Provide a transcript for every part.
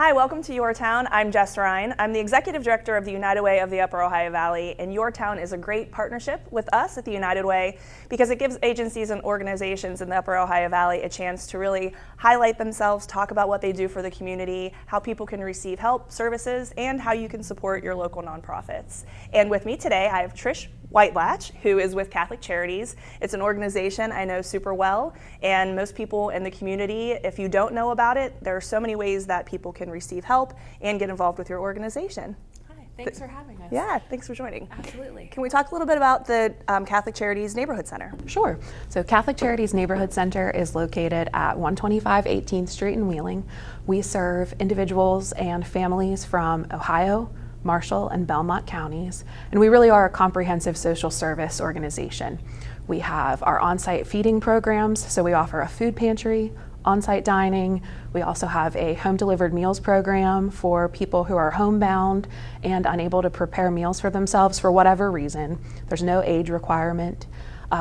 Hi, welcome to Your Town. I'm Jessica Rine. I'm the Executive Director of the United Way of the Upper Ohio Valley, and Your Town is a great partnership with us at the United Way because it gives agencies and organizations in the Upper Ohio Valley a chance to really highlight themselves, talk about what they do for the community, how people can receive help, services, and how you can support your local nonprofits. And with me today, I have Latrisha Whitelach, who is with Catholic Charities. It's an organization I know super well, and most people in the community, if you don't know about it, there are so many ways that people can receive help and get involved with your organization. Hi, thanks for having us. Yeah, thanks for joining. Absolutely. Can we talk a little bit about the Catholic Charities Neighborhood Center? Sure. So Catholic Charities Neighborhood Center is located at 125 18th Street in Wheeling. We serve individuals and families from Ohio, Marshall, and Belmont counties, and we really are a comprehensive social service organization. We have our on-site feeding programs, so we offer a food pantry, on-site dining. We also have a home-delivered meals program for people who are homebound and unable to prepare meals for themselves for whatever reason. There's no age requirement.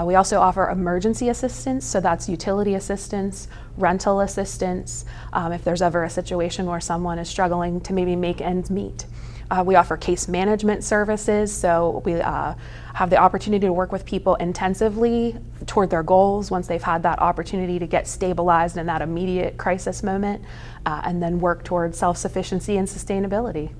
We also offer emergency assistance, so that's utility assistance, rental assistance, if there's ever a situation where someone is struggling to maybe make ends meet. We offer case management services, so we have the opportunity to work with people intensively toward their goals once they've had that opportunity to get stabilized in that immediate crisis moment, and then work towards self-sufficiency and sustainability.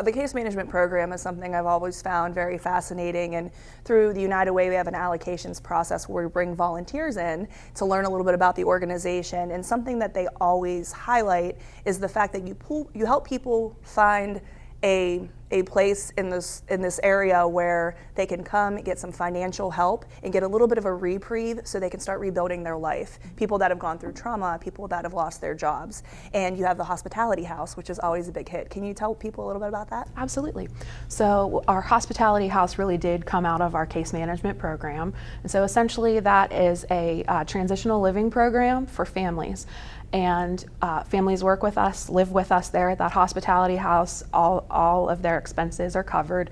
The case management program is something I've always found very fascinating, and through the United Way we have an allocations process where we bring volunteers in to learn a little bit about the organization, and something that they always highlight is the fact that you help people find a place in this area where they can come get some financial help and get a little bit of a reprieve so they can start rebuilding their life. People that have gone through trauma, people that have lost their jobs. And you have the hospitality house, which is always a big hit. Can you tell people a little bit about that? Absolutely. So our hospitality house really did come out of our case management program. And so essentially that is a transitional living program for families. And families work with us, live with us there at that hospitality house. All of their expenses are covered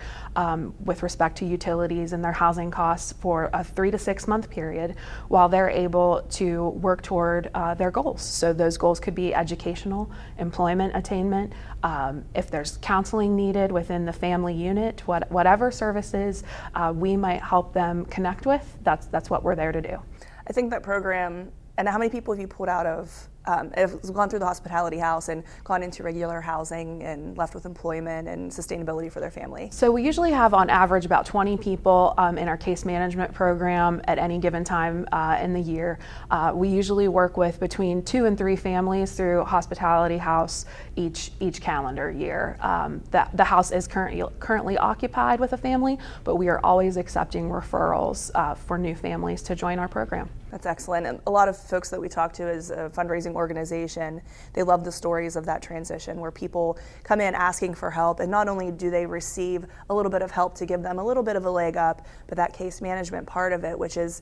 with respect to utilities and their housing costs for a 3 to 6 month period while they're able to work toward their goals. So those goals could be educational, employment attainment, if there's counseling needed within the family unit, whatever services we might help them connect with, that's what we're there to do. I think that program, and how many people have you pulled out of, have gone through the hospitality house and gone into regular housing and left with employment and sustainability for their family? So we usually have on average about 20 people in our case management program at any given time in the year. We usually work with between 2 and 3 families through hospitality house each calendar year. The house is currently occupied with a family, but we are always accepting referrals for new families to join our program. That's excellent. And a lot of folks that we talk to as a fundraising organization, they love the stories of that transition where people come in asking for help, and not only do they receive a little bit of help to give them a little bit of a leg up, but that case management part of it, which is,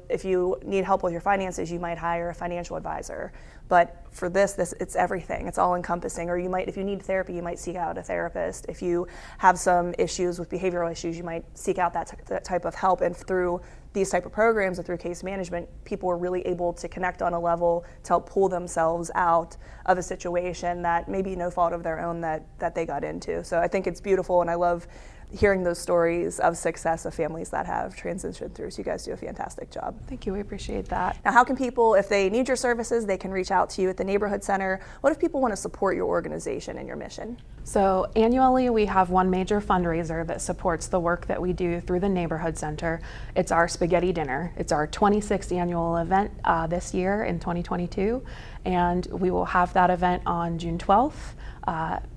if you need help with your finances, you might hire a financial advisor. But for this it's everything. It's all encompassing. Or if you need therapy, you might seek out a therapist. If you have some issues with behavioral issues, you might seek out that type of help. And through these type of programs and through case management, people are really able to connect on a level to help pull themselves out of a situation that may be no fault of their own that they got into. So I think it's beautiful, and I love hearing those stories of success of families that have transitioned through. So you guys do a fantastic job. Thank you, we appreciate that. Now, how can people, if they need your services, they can reach out to you at the Neighborhood Center? What if people want to support your organization and your mission? So annually we have one major fundraiser that supports the work that we do through the Neighborhood Center. It's our spaghetti dinner. It's our 26th annual event this year in 2022, and we will have that event on June 12th.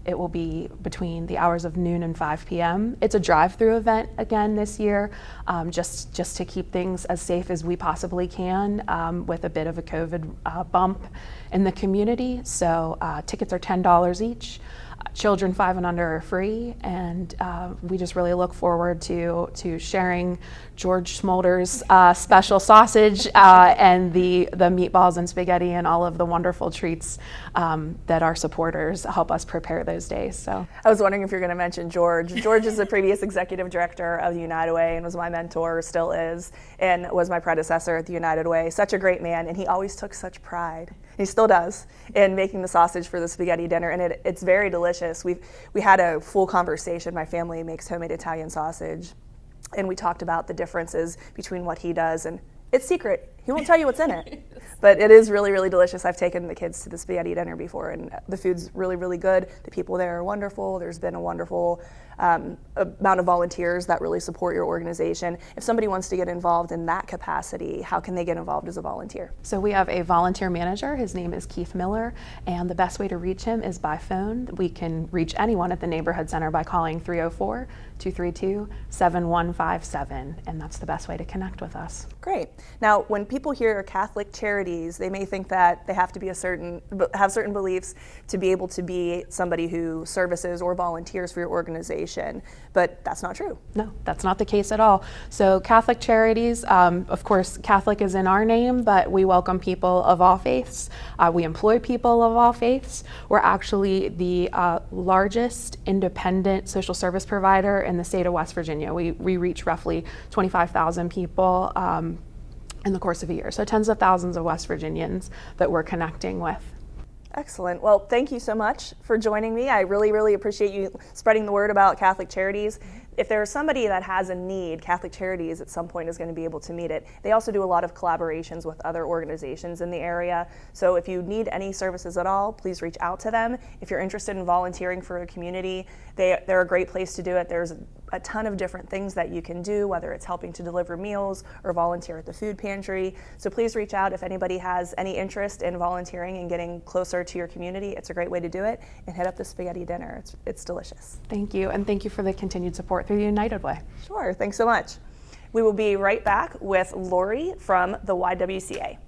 It will be between the hours of noon and 5 p.m. It's a drive-through event again this year, just to keep things as safe as we possibly can with a bit of a COVID bump in the community. So tickets are $10 each. Children 5 and under are free, and we just really look forward to sharing George Smolder's special sausage and the meatballs and spaghetti and all of the wonderful treats that our supporters help us prepare those days. So I was wondering if you're going to mention George. George is the previous executive director of the United Way and was my mentor, still is, and was my predecessor at the United Way. Such a great man, and he always took such pride. He still does in making the sausage for the spaghetti dinner, and it's very delicious. We had a full conversation. My family makes homemade Italian sausage, and we talked about the differences between what he does, and it's secret. He won't tell you what's in it, but it is really, really delicious. I've taken the kids to the spaghetti dinner before, and the food's really, really good. The people there are wonderful. There's been a wonderful amount of volunteers that really support your organization. If somebody wants to get involved in that capacity, how can they get involved as a volunteer? So we have a volunteer manager. His name is Keith Miller, and the best way to reach him is by phone. We can reach anyone at the Neighborhood Center by calling 304-232-7157, and that's the best way to connect with us. Great. Now, when people hear Catholic Charities, they may think that they have to be have certain beliefs to be able to be somebody who services or volunteers for your organization, but that's not true. No, that's not the case at all. So Catholic Charities, of course, Catholic is in our name, but we welcome people of all faiths. We employ people of all faiths. We're actually the largest independent social service provider in the state of West Virginia. We reach roughly 25,000 people in the course of a year. So tens of thousands of West Virginians that we're connecting with. Excellent. Well, thank you so much for joining me. I really, really appreciate you spreading the word about Catholic Charities. If there's somebody that has a need, Catholic Charities at some point is going to be able to meet it. They also do a lot of collaborations with other organizations in the area. So if you need any services at all, please reach out to them. If you're interested in volunteering for a community, they're a great place to do it. There's a ton of different things that you can do, whether it's helping to deliver meals or volunteer at the food pantry. So please reach out if anybody has any interest in volunteering and getting closer to your community. It's a great way to do it. And hit up the spaghetti dinner. It's delicious. Thank you, and thank you for the continued support through the United Way. Sure, thanks so much. We will be right back with Lori from the YWCA.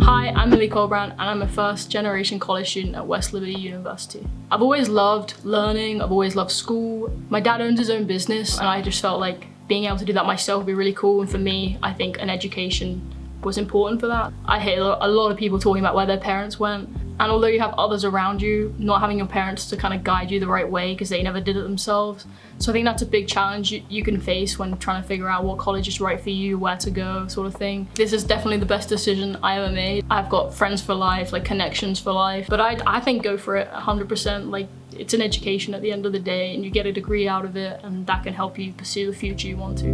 Hi, I'm Lily Colbrand, and I'm a first-generation college student at West Liberty University. I've always loved learning, I've always loved school. My dad owns his own business, and I just felt like being able to do that myself would be really cool, and for me, I think an education was important for that. I hear a lot of people talking about where their parents went, and although you have others around you, not having your parents to kind of guide you the right way because they never did it themselves. So I think that's a big challenge you can face when trying to figure out what college is right for you, where to go, sort of thing. This is definitely the best decision I ever made. I've got friends for life, like connections for life, but I think go for it 100%. Like, it's an education at the end of the day, and you get a degree out of it, and that can help you pursue the future you want to.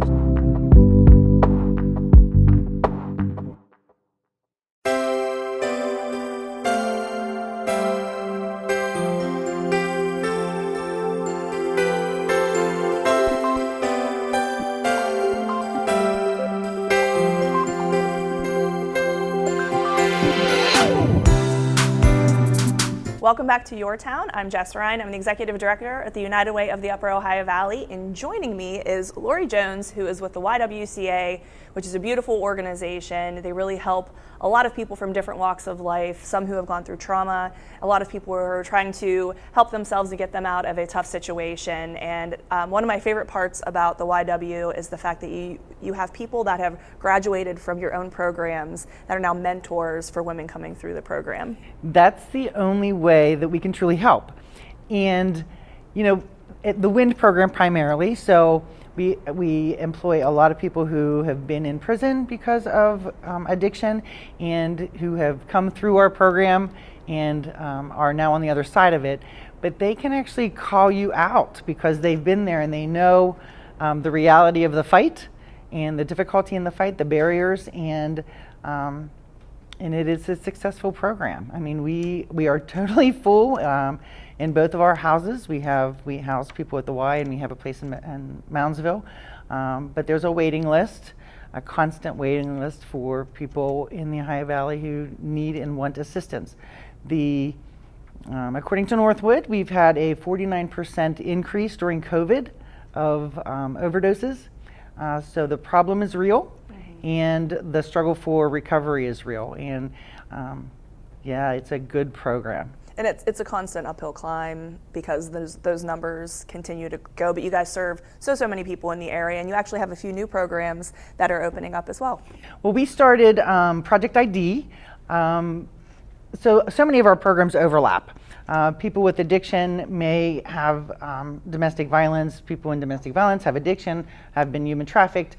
Welcome back to Your Town. I'm Jessica Rine. I'm the Executive Director at the United Way of the Upper Ohio Valley, and joining me is Lori Jones, who is with the YWCA, which is a beautiful organization. They really help a lot of people from different walks of life, some who have gone through trauma, a lot of people who are trying to help themselves to get them out of a tough situation. And one of my favorite parts about the YW is the fact that you have people that have graduated from your own programs that are now mentors for women coming through the program. That's the only way that we can truly help. And, you know, the WIND program primarily, so we employ a lot of people who have been in prison because of addiction and who have come through our program and are now on the other side of it. But they can actually call you out because they've been there and they know the reality of the fight and the difficulty in the fight, the barriers, and it is a successful program. I mean, we are totally full in both of our houses. We house people at the Y, and we have a place in Moundsville. But there's a waiting list, a constant waiting list for people in the Ohio Valley who need and want assistance. According to Northwood, we've had a 49% increase during COVID of overdoses. So the problem is real, and the struggle for recovery is real. And Yeah, it's a good program. And it's a constant uphill climb because those numbers continue to go. But you guys serve so many people in the area, and you actually have a few new programs that are opening up as well. Well, we started Project ID. So many of our programs overlap. People with addiction may have domestic violence. People in domestic violence have addiction, have been human trafficked.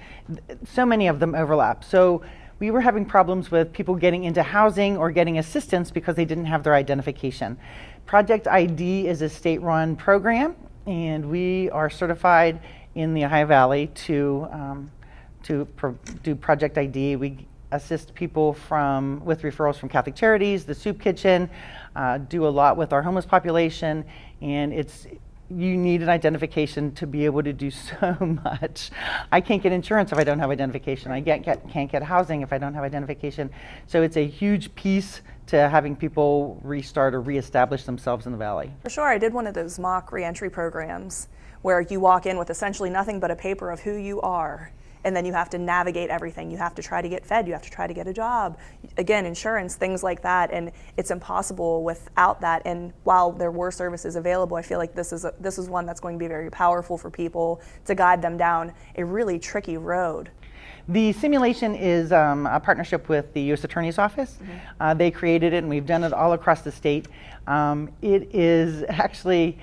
So many of them overlap. So we were having problems with people getting into housing or getting assistance because they didn't have their identification. Project ID is a state-run program, and we are certified in the Ohio Valley to do Project ID. We assist people with referrals from Catholic Charities, the Soup Kitchen, do a lot with our homeless population, and you need an identification to be able to do so much. I can't get insurance if I don't have identification. I can't get housing if I don't have identification. So it's a huge piece to having people restart or reestablish themselves in the Valley. For sure. I did one of those mock reentry programs where you walk in with essentially nothing but a paper of who you are. And then you have to navigate everything. You have to try to get fed. You have to try to get a job. Again, insurance, things like that. And it's impossible without that. And while there were services available, I feel like this is one that's going to be very powerful for people to guide them down a really tricky road. The simulation is a partnership with the U.S. Attorney's Office. Mm-hmm. They created it, and we've done it all across the state. It is actually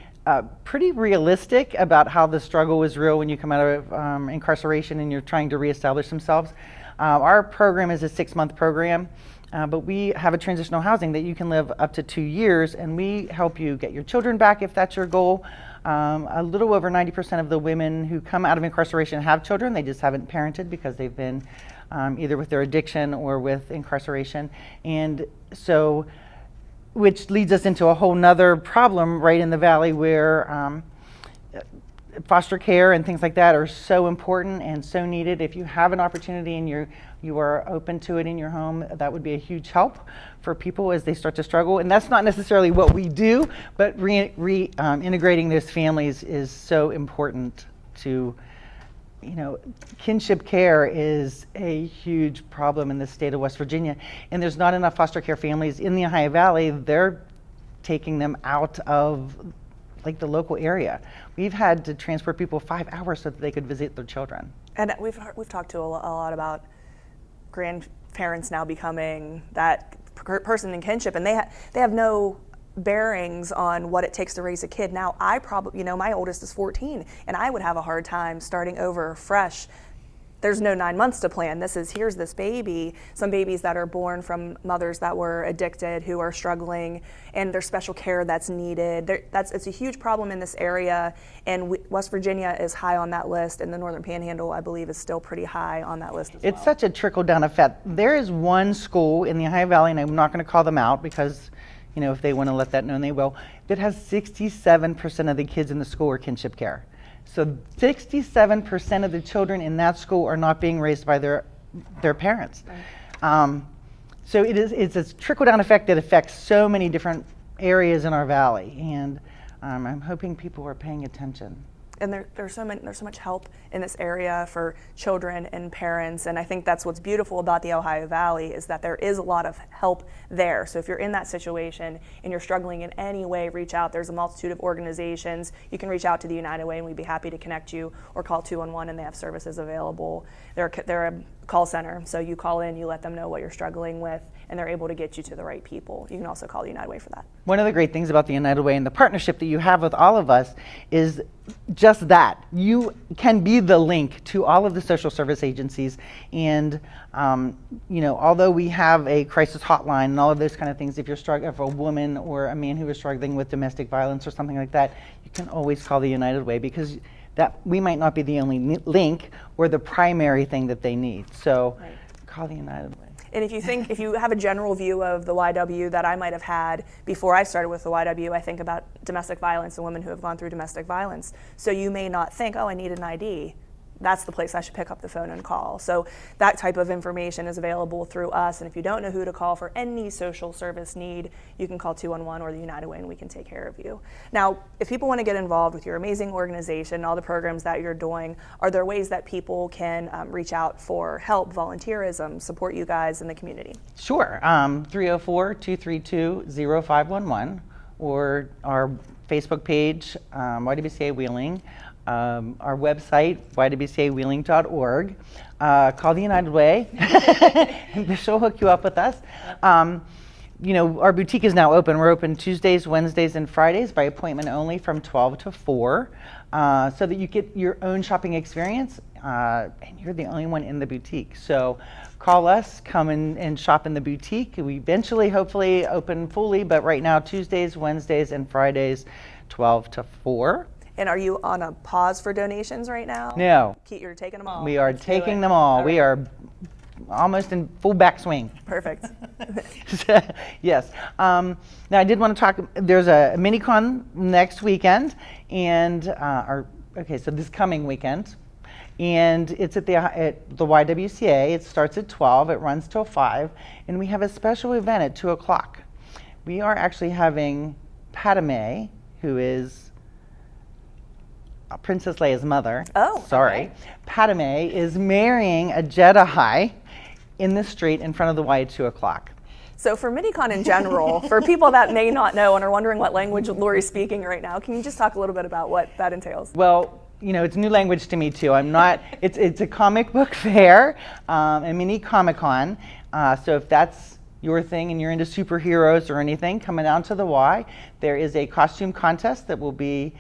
pretty realistic about how the struggle is real when you come out of incarceration and you're trying to reestablish themselves. Our program is a 6-month program, but we have a transitional housing that you can live up to 2 years, and we help you get your children back if that's your goal. A little over 90% of the women who come out of incarceration have children. They just haven't parented because they've been either with their addiction or with incarceration. And so, which leads us into a whole nother problem right in the Valley where foster care and things like that are so important and so needed. If you have an opportunity and you are open to it in your home, that would be a huge help for people as they start to struggle. And that's not necessarily what we do, but integrating those families is so important to, kinship care is a huge problem in the state of West Virginia. And there's not enough foster care families in the Ohio Valley. They're taking them out of the local area. We've had to transport people 5 hours so that they could visit their children. And we've talked to a lot about grandparents now becoming that person in kinship, and they have no bearings on what it takes to raise a kid. Now, I probably, my oldest is 14, and I would have a hard time starting over fresh. There's no 9 months to plan. Here's this baby, some babies that are born from mothers that were addicted who are struggling, and there's special care that's needed. It's a huge problem in this area, and West Virginia is high on that list, and the Northern Panhandle, I believe, is still pretty high on that list as well. It's such a trickle-down effect. There is one school in the Ohio Valley, and I'm not going to call them out because if they want to let that known, they will, that has 67% of the kids in the school are kinship care. So 67% of the children in that school are not being raised by their parents. Right. So it's a trickle-down effect that affects so many different areas in our valley, and I'm hoping people are paying attention. And there's so much help in this area for children and parents, and I think that's what's beautiful about the Ohio Valley is that there is a lot of help there. So if you're in that situation and you're struggling in any way, reach out. There's a multitude of organizations. You can reach out to the United Way, and we'd be happy to connect you, or call 211, and they have services available. They're a call center, so you call in, you let them know what you're struggling with, and they're able to get you to the right people. You can also call the United Way for that. One of the great things about the United Way and the partnership that you have with all of us is just that. You can be the link to all of the social service agencies, and although we have a crisis hotline and all of those kind of things, if a woman or a man who is struggling with domestic violence or something like that, you can always call the United Way, because that we might not be the only link or the primary thing that they need. So right. Call the United Way. And if you have a general view of the YW that I might have had before I started with the YW, I think about domestic violence and women who have gone through domestic violence. So you may not think, oh, I need an ID. that's the place I should pick up the phone and call. So that type of information is available through us. And if you don't know who to call for any social service need, you can call 211 or the United Way and we can take care of you. Now, if people want to get involved with your amazing organization, all the programs that you're doing, are there ways that people can reach out for help, volunteerism, support you guys in the community? Sure. 304-232-0511 or our Facebook page, YWCA Wheeling. Our website, ywcawheeling.org. Call the United Way. She'll hook you up with us. Our boutique is now open. We're open Tuesdays, Wednesdays, and Fridays by appointment only from 12 to 4 so that you get your own shopping experience and you're the only one in the boutique. So call us, come and shop in the boutique. We eventually, hopefully, open fully, but right now, Tuesdays, Wednesdays, and Fridays, 12 to 4. And are you on a pause for donations right now? No. You're taking them all. We are taking them all. We are almost in full backswing. Perfect. Yes. Now I did want to talk, there's a mini-con next weekend, and so this coming weekend, and it's at the YWCA. It starts at 12, it runs till 5, and we have a special event at 2 o'clock. We are actually having Padme, who is Princess Leia's mother. Oh, sorry. Okay. Padme is marrying a Jedi in the street in front of the Y at 2 o'clock. So for MiniCon in general, for people that may not know and are wondering what language Lori's speaking right now, can you just talk a little bit about what that entails? Well, it's new language to me too. I'm not, it's a comic book fair, a mini Comic-Con. So if that's your thing and you're into superheroes or anything, coming down to the Y, there is a costume contest that will be,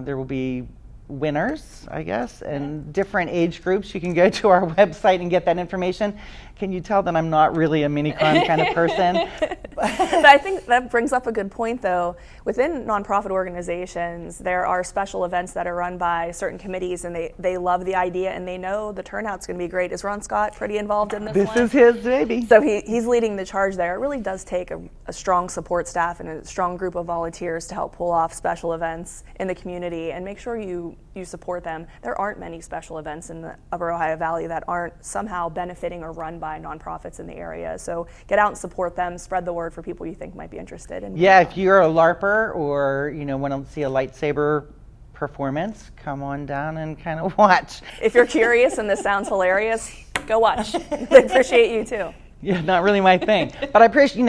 there will be winners, I guess, and different age groups. You can go to our website and get that information. Can you tell that I'm not really a mini-con kind of person? But I think that brings up a good point, though. Within nonprofit organizations, there are special events that are run by certain committees, and they love the idea, and they know the turnout's going to be great. Is Ron Scott pretty involved in this one? This is his baby. So he's leading the charge there. It really does take a strong support staff and a strong group of volunteers to help pull off special events in the community and make sure you support them. There aren't many special events in the Upper Ohio Valley that aren't somehow benefiting or run by nonprofits in the area. So get out and support them, spread the word for people you think might be interested in. Yeah, if you're a LARPer or want to see a lightsaber performance, come on down and kind of watch. If you're curious and this sounds hilarious, go watch. They appreciate you too. Yeah, not really my thing. But I appreciate,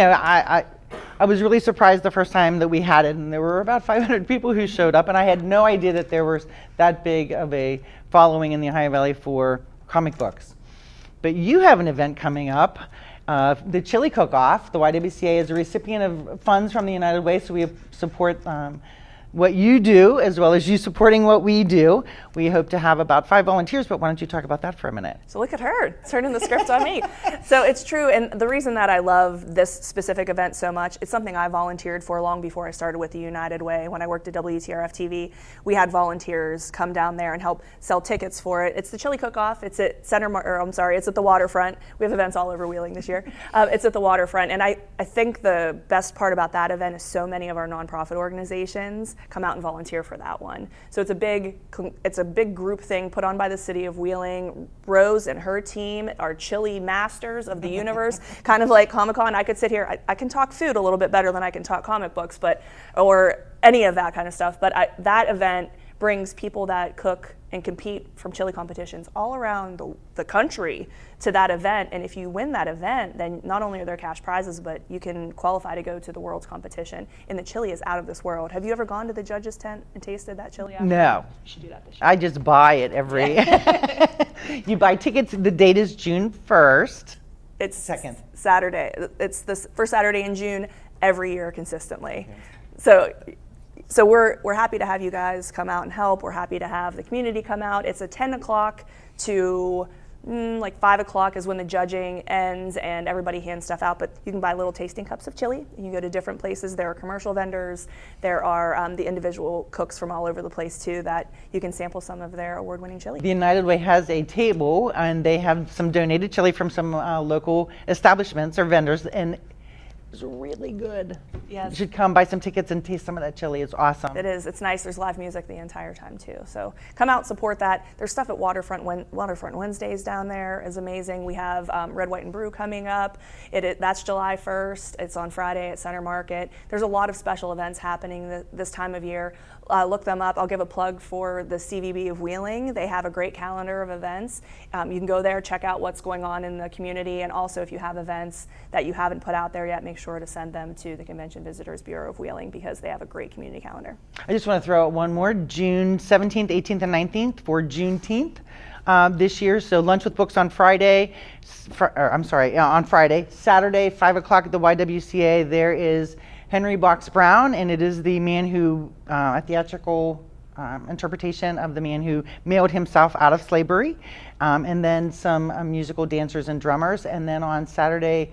I was really surprised the first time that we had it, and there were about 500 people who showed up, and I had no idea that there was that big of a following in the Ohio Valley for comic books. But you have an event coming up, the Chili Cook-Off. The YWCA is a recipient of funds from the United Way, so we support what you do as well as you supporting what we do. We hope to have about 5 volunteers, but why don't you talk about that for a minute? So look at her, turning the script on me. So it's true, and the reason that I love this specific event so much, it's something I volunteered for long before I started with the United Way. When I worked at WTRF-TV, we had volunteers come down there and help sell tickets for it. It's the Chili Cook-Off. It's at it's at the waterfront. We have events all over Wheeling this year. It's at the waterfront, and I think the best part about that event is so many of our nonprofit organizations come out and volunteer for that one. So it's a big group thing put on by the city of Wheeling. Rose and her team are chili masters of the universe, kind of like Comic-Con. I could sit here, I can talk food a little bit better than I can talk comic books, or any of that kind of stuff. But that event brings people that cook and compete from chili competitions all around the country to that event. And if you win that event, then not only are there cash prizes, but you can qualify to go to the world's competition. And the chili is out of this world. Have you ever gone to the judges' tent and tasted that chili? No. You should do that this year. I just buy it every... You buy tickets, the date is June 1st. It's second Saturday. It's the first Saturday in June every year consistently. Okay. So we're happy to have you guys come out and help. We're happy to have the community come out. It's a 10 o'clock to 5 o'clock is when the judging ends and everybody hands stuff out. But you can buy little tasting cups of chili. You can go to different places. There are commercial vendors. There are the individual cooks from all over the place too that you can sample some of their award-winning chili. The United Way has a table and they have some donated chili from some local establishments or vendors, and It's really good. Yes. You should come buy some tickets and taste some of that chili. It's awesome. It is. It's nice. There's live music the entire time too. So come out, support that. There's stuff at Waterfront Wednesdays down there is amazing. We have Red, White, and Brew coming up. That's July 1st. It's on Friday at Center Market. There's a lot of special events happening this time of year. Look them up. I'll give a plug for the CVB of Wheeling. They have a great calendar of events. You can go there, check out what's going on in the community, and also if you have events that you haven't put out there yet, make sure to send them to the Convention Visitors Bureau of Wheeling because they have a great community calendar. I just want to throw out one more, June 17th, 18th, and 19th for Juneteenth this year. So lunch with books on Friday, on Friday. Saturday, 5 o'clock at the YWCA, there is Henry Box Brown, and it is the man who, a theatrical interpretation of the man who mailed himself out of slavery, and then some musical dancers and drummers. And then on Saturday,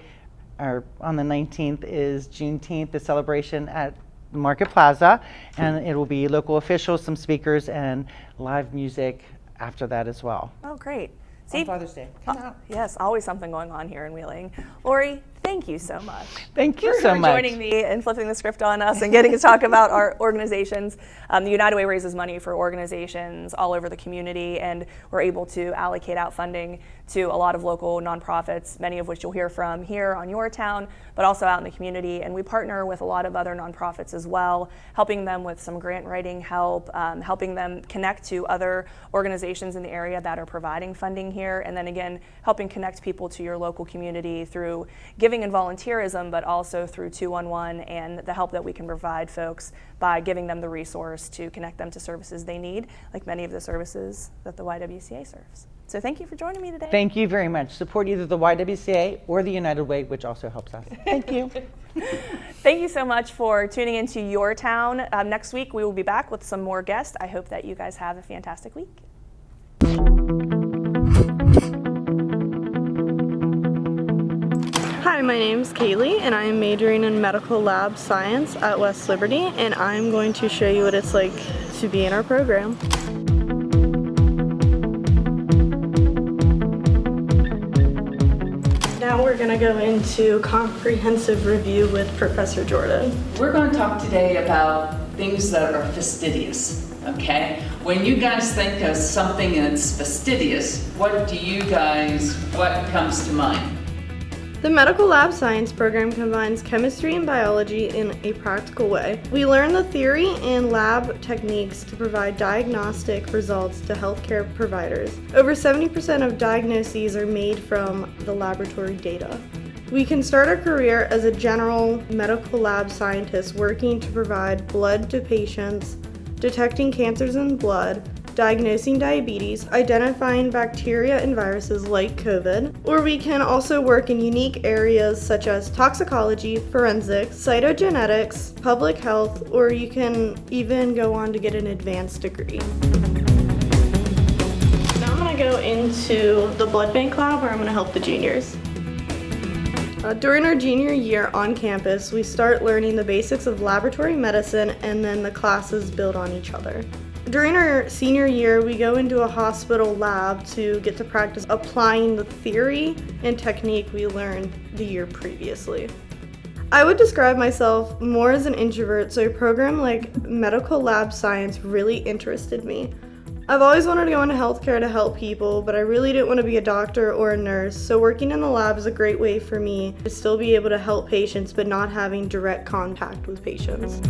or on the 19th, is Juneteenth, the celebration at Market Plaza, and it will be local officials, some speakers, and live music after that as well. Oh, great. On Father's Day. Come out. Yes, always something going on here in Wheeling. Lori, thank you so much. Thank you for so much. joining me and flipping the script on us and getting to talk about our organizations. The United Way raises money for organizations all over the community, and we're able to allocate out funding to a lot of local nonprofits, many of which you'll hear from here on Your Town, but also out in the community. And we partner with a lot of other nonprofits as well, helping them with some grant writing help, helping them connect to other organizations in the area that are providing funding here, and then again, helping connect people to your local community through giving and volunteerism, but also through 211 and the help that we can provide folks by giving them the resource to connect them to services they need, like many of the services that the YWCA serves. So thank you for joining me today. Thank you very much. Support either the YWCA or the United Way, which also helps us. Thank you. Thank you so much for tuning into Your Town. Next week, we will be back with some more guests. I hope that you guys have a fantastic week. Hi, my name's Kaylee, and I am majoring in medical lab science at West Liberty, and I'm going to show you what it's like to be in our program. Now we're going to go into comprehensive review with Professor Jordan. We're going to talk today about things that are fastidious, okay? When you guys think of something that's fastidious, what comes to mind? The medical lab science program combines chemistry and biology in a practical way. We learn the theory and lab techniques to provide diagnostic results to healthcare providers. Over 70% of diagnoses are made from the laboratory data. We can start a career as a general medical lab scientist working to provide blood to patients, detecting cancers in blood, diagnosing diabetes, identifying bacteria and viruses like COVID, or we can also work in unique areas such as toxicology, forensics, cytogenetics, public health, or you can even go on to get an advanced degree. Now I'm going to go into the blood bank lab where I'm going to help the juniors. During our junior year on campus, we start learning the basics of laboratory medicine, and then the classes build on each other. During our senior year, we go into a hospital lab to get to practice applying the theory and technique we learned the year previously. I would describe myself more as an introvert, so a program like medical lab science really interested me. I've always wanted to go into healthcare to help people, but I really didn't want to be a doctor or a nurse, so working in the lab is a great way for me to still be able to help patients but not having direct contact with patients.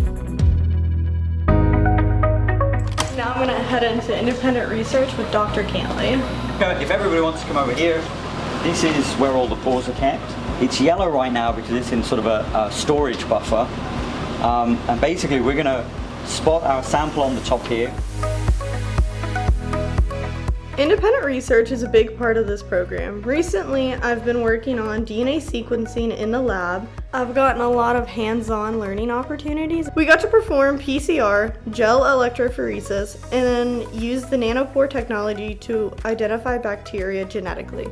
Now I'm going to head into independent research with Dr. Cantley. If everybody wants to come over here, this is where all the pores are kept. It's yellow right now because it's in sort of a storage buffer. And basically we're going to spot our sample on the top here. Independent research is a big part of this program. Recently, I've been working on DNA sequencing in the lab. I've gotten a lot of hands-on learning opportunities. We got to perform PCR, gel electrophoresis, and then use the nanopore technology to identify bacteria genetically.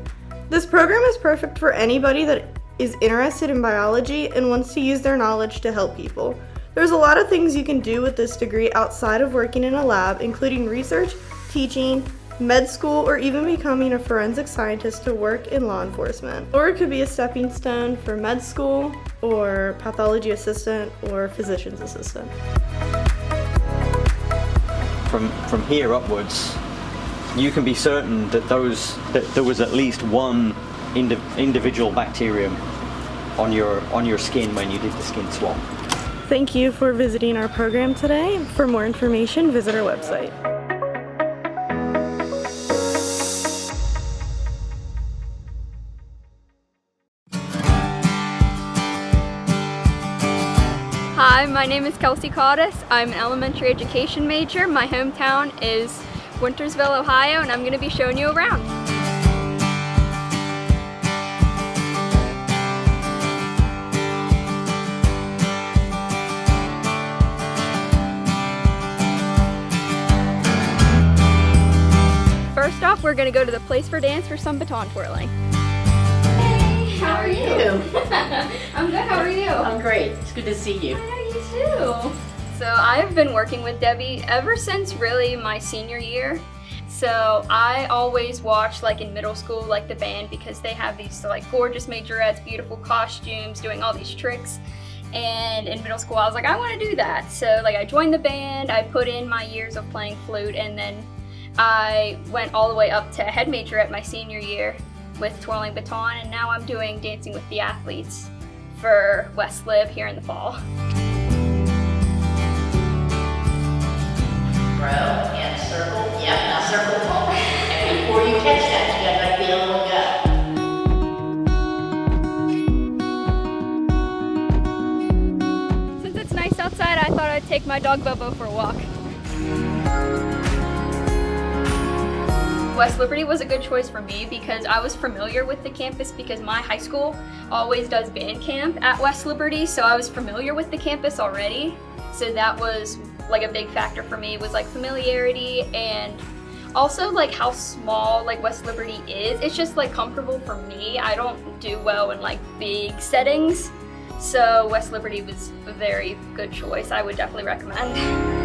This program is perfect for anybody that is interested in biology and wants to use their knowledge to help people. There's a lot of things you can do with this degree outside of working in a lab, including research, teaching, med school, or even becoming a forensic scientist to work in law enforcement. Or it could be a stepping stone for med school, or pathology assistant, or physician's assistant. From here upwards, you can be certain that there was at least one individual bacterium on your skin when you did the skin swab. Thank you for visiting our program today. For more information, visit our website. Hi, my name is Kelsey Caudice. I'm an elementary education major. My hometown is Wintersville, Ohio, and I'm going to be showing you around. First off, we're going to go to the place for dance for some baton twirling. Hey, how are you? I'm good, how are you? I'm great. It's good to see you. I know, you too. So I've been working with Debbie ever since really my senior year. So I always watched like in middle school, like the band, because they have these like gorgeous majorettes, beautiful costumes, doing all these tricks. And in middle school, I was like, I want to do that. So like I joined the band, I put in my years of playing flute, and then I went all the way up to head majorette my senior year with twirling baton, and now I'm doing Dancing with the Athletes for West Lib here in the fall. Row and circle. Yep, now circle forward. And before you catch that, you gotta feel a little go. Since it's nice outside, I thought I'd take my dog Bobo for a walk. West Liberty was a good choice for me because I was familiar with the campus because my high school always does band camp at West Liberty, so I was familiar with the campus already. So that was like a big factor for me, was like familiarity, and also like how small like West Liberty is. It's just like comfortable for me. I don't do well in like big settings, so West Liberty was a very good choice. I would definitely recommend.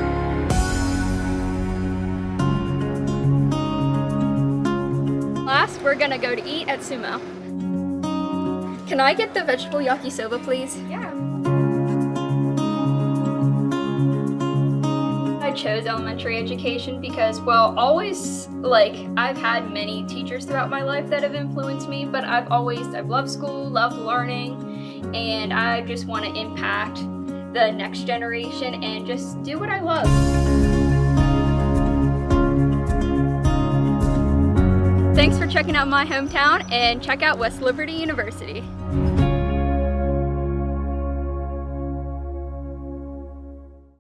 Last, we're gonna go to eat at Sumo. Can I get the vegetable yakisoba, please? Yeah. I chose elementary education because, well, always, like, I've had many teachers throughout my life that have influenced me, but I've loved school, loved learning, and I just want to impact the next generation and just do what I love. Thanks for checking out my hometown, and check out West Liberty University.